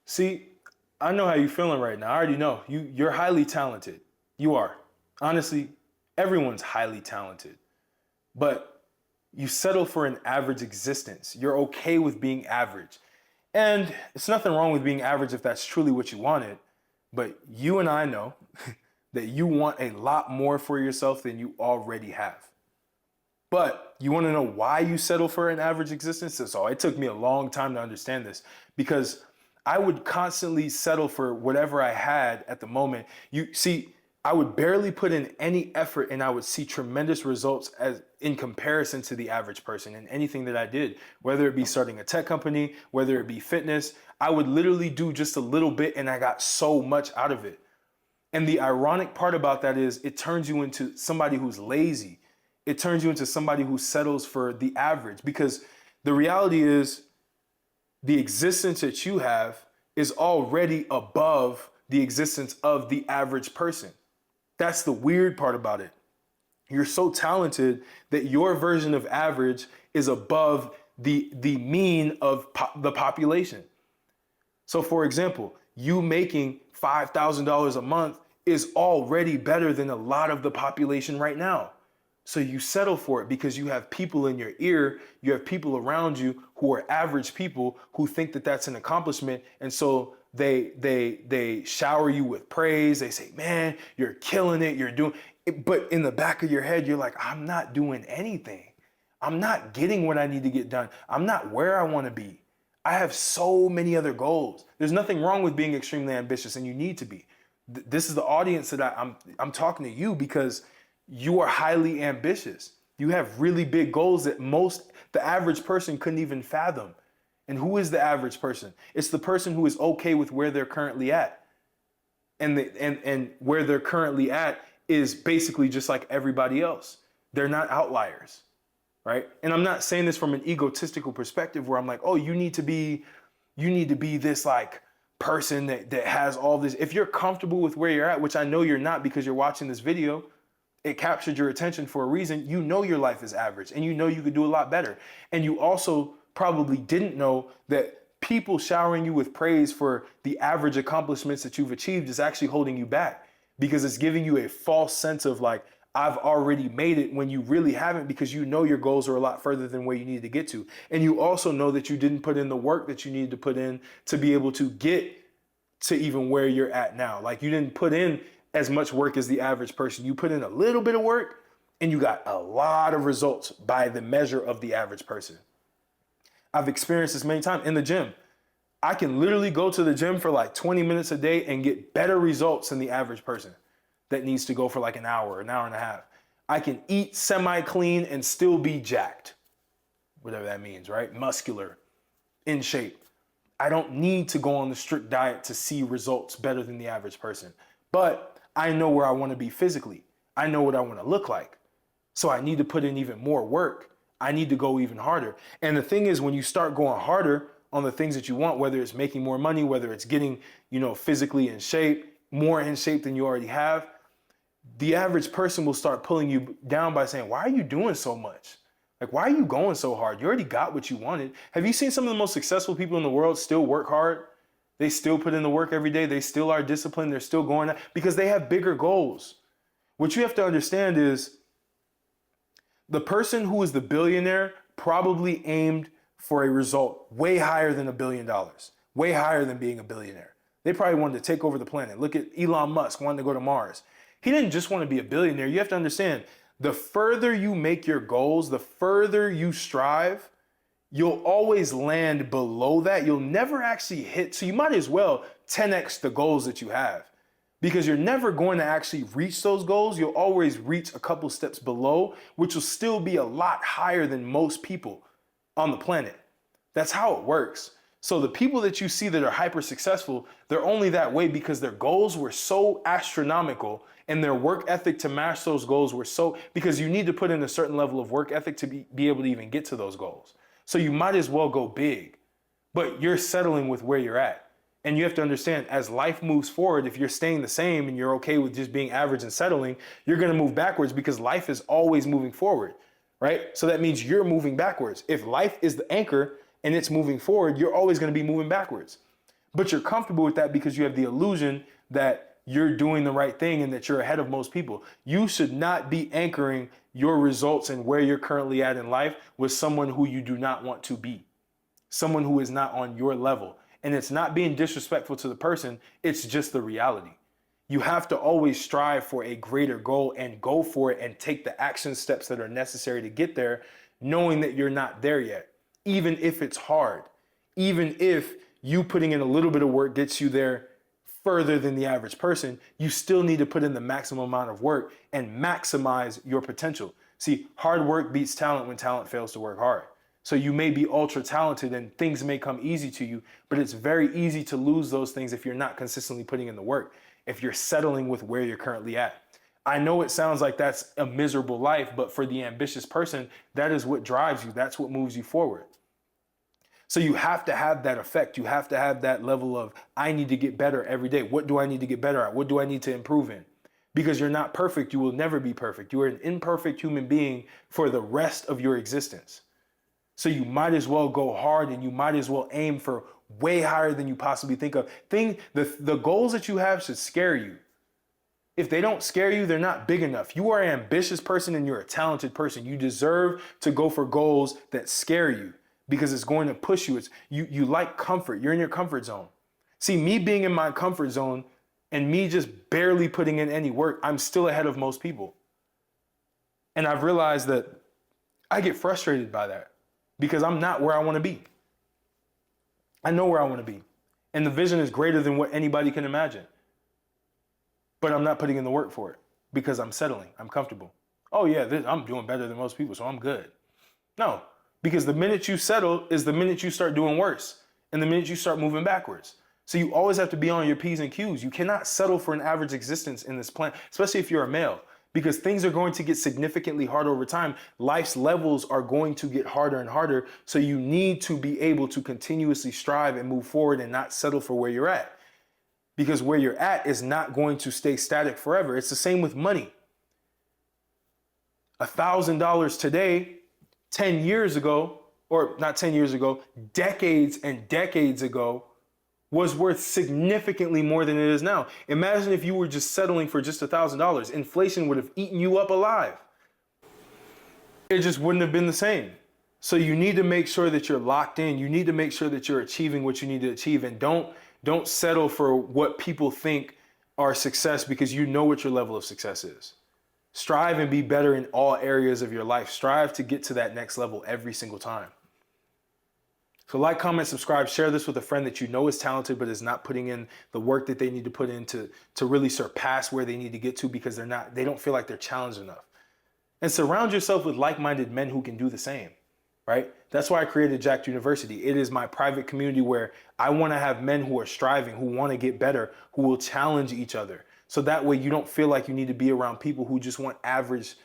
See, I know how you're feeling right now. I already know. You're highly talented. You are. Honestly, everyone's highly talented. But you settle for an average existence. You're okay with being average. And it's nothing wrong with being average if that's truly what you wanted. But you and I know that you want a lot more for yourself than you already have. But you want to know why you settle for an average existence? So it took me a long time to understand this because I would constantly settle for whatever I had at the moment. You see, I would barely put in any effort and I would see tremendous results as in comparison to the average person in anything that I did, whether it be starting a tech company, whether it be fitness. I would literally do just a little bit and I got so much out of it. And the ironic part about that is it turns you into somebody who's lazy. It turns you into somebody who settles for the average because the reality is the existence that you have is already above the existence of the average person. That's the weird part about it. You're so talented that your version of average is above the mean of the population. So for example, you making $5,000 a month is already better than a lot of the population right now. So you settle for it because you have people in your ear, you have people around you who are average people who think that that's an accomplishment. And so they shower you with praise. They say, man, you're killing it. You're doing it. But in the back of your head, you're like, I'm not doing anything. I'm not getting what I need to get done. I'm not where I want to be. I have so many other goals. There's nothing wrong with being extremely ambitious, and you need to be. This is the audience that I'm talking to you because you are highly ambitious. You have really big goals that the average person couldn't even fathom. And who is the average person? It's the person who is okay with where they're currently at. And where they're currently at is basically just like everybody else. They're not outliers, right? And I'm not saying this from an egotistical perspective where I'm like, oh, you need to be this like person that has all this. If you're comfortable with where you're at, which I know you're not because you're watching this video, it captured your attention for a reason. You know your life is average and you know you could do a lot better. And you also probably didn't know that people showering you with praise for the average accomplishments that you've achieved is actually holding you back because it's giving you a false sense of like, I've already made it when you really haven't because you know your goals are a lot further than where you need to get to. And you also know that you didn't put in the work that you needed to put in to be able to get to even where you're at now. Like you didn't put in as much work as the average person. You put in a little bit of work and you got a lot of results by the measure of the average person. I've experienced this many times in the gym. I can literally go to the gym for like 20 minutes a day and get better results than the average person that needs to go for like an hour and a half. I can eat semi-clean and still be jacked, whatever that means, right? Muscular, in shape. I don't need to go on the strict diet to see results better than the average person. But I know where I want to be physically. I know what I want to look like. So I need to put in even more work. I need to go even harder. And the thing is, when you start going harder on the things that you want, whether it's making more money, whether it's getting, physically in shape, more in shape than you already have, the average person will start pulling you down by saying, why are you doing so much? Like, why are you going so hard? You already got what you wanted. Have you seen some of the most successful people in the world still work hard? They still put in the work every day. They still are disciplined. They're still going out because they have bigger goals. What you have to understand is the person who is the billionaire probably aimed for a result way higher than $1 billion, way higher than being a billionaire. They probably wanted to take over the planet. Look at Elon Musk wanting to go to Mars. He didn't just want to be a billionaire. You have to understand, the further you make your goals, the further you strive, you'll always land below that. You'll never actually hit. So you might as well 10x the goals that you have because you're never going to actually reach those goals. You'll always reach a couple steps below, which will still be a lot higher than most people on the planet. That's how it works. So the people that you see that are hyper successful, they're only that way because their goals were so astronomical and their work ethic to match those goals were so, because you need to put in a certain level of work ethic to be able to even get to those goals. So you might as well go big, but you're settling with where you're at. And you have to understand, as life moves forward, if you're staying the same and you're okay with just being average and settling, you're going to move backwards because life is always moving forward, right? So that means you're moving backwards. If life is the anchor and it's moving forward, you're always going to be moving backwards. But you're comfortable with that because you have the illusion that you're doing the right thing and that you're ahead of most people. You should not be anchoring your results and where you're currently at in life with someone who you do not want to be, someone who is not on your level. And it's not being disrespectful to the person, it's just the reality. You have to always strive for a greater goal and go for it and take the action steps that are necessary to get there, knowing that you're not there yet, even if it's hard, even if you putting in a little bit of work gets you there further than the average person. You still need to put in the maximum amount of work and maximize your potential. See, hard work beats talent when talent fails to work hard. So you may be ultra talented and things may come easy to you, but it's very easy to lose those things if you're not consistently putting in the work, if you're settling with where you're currently at. I know it sounds like that's a miserable life, but for the ambitious person, that is what drives you. That's what moves you forward. So you have to have that effect. You have to have that level of, I need to get better every day. What do I need to get better at? What do I need to improve in? Because you're not perfect. You will never be perfect. You are an imperfect human being for the rest of your existence. So you might as well go hard and you might as well aim for way higher than you possibly think of. The goals that you have should scare you. If they don't scare you, they're not big enough. You are an ambitious person and you're a talented person. You deserve to go for goals that scare you because it's going to push you. You like comfort. You're in your comfort zone. See, me being in my comfort zone and me just barely putting in any work, I'm still ahead of most people. And I've realized that I get frustrated by that because I'm not where I want to be. I know where I want to be. And the vision is greater than what anybody can imagine. But I'm not putting in the work for it because I'm settling. I'm comfortable. Oh yeah, I'm doing better than most people, so I'm good. No, because the minute you settle is the minute you start doing worse and the minute you start moving backwards. So you always have to be on your P's and Q's. You cannot settle for an average existence in this planet, especially if you're a male, because things are going to get significantly harder over time. Life's levels are going to get harder and harder. So you need to be able to continuously strive and move forward and not settle for where you're at. Because where you're at is not going to stay static forever. It's the same with money. $1,000 today, 10 years ago, or not 10 years ago, decades and decades ago, was worth significantly more than it is now. Imagine if you were just settling for just $1,000. Inflation would have eaten you up alive. It just wouldn't have been the same. So you need to make sure that you're locked in. You need to make sure that you're achieving what you need to achieve, and don't settle for what people think are success because you know what your level of success is. Strive and be better in all areas of your life. Strive to get to that next level every single time. So like, comment, subscribe, share this with a friend that you know is talented but is not putting in the work that they need to put in to really surpass where they need to get to because they don't feel like they're challenged enough. And surround yourself with like-minded men who can do the same, right? That's why I created Jacked University. It is my private community where I want to have men who are striving, who want to get better, who will challenge each other. So that way you don't feel like you need to be around people who just want average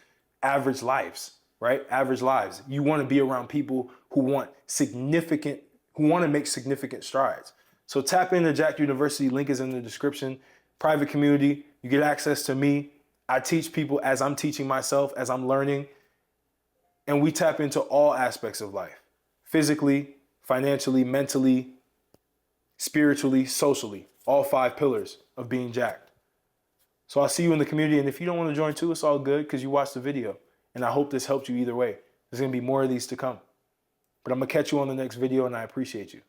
lives, right? Average lives. You want to be around people who want to make significant strides. So tap into Jacked University. Link is in the description. Private community. You get access to me. I teach people as I'm teaching myself, as I'm learning. And we tap into all aspects of life. Physically, financially, mentally, spiritually, socially. All 5 pillars of being jacked. So I'll see you in the community. And if you don't want to join too, it's all good because you watched the video. And I hope this helped you either way. There's going to be more of these to come. But I'm going to catch you on the next video, and I appreciate you.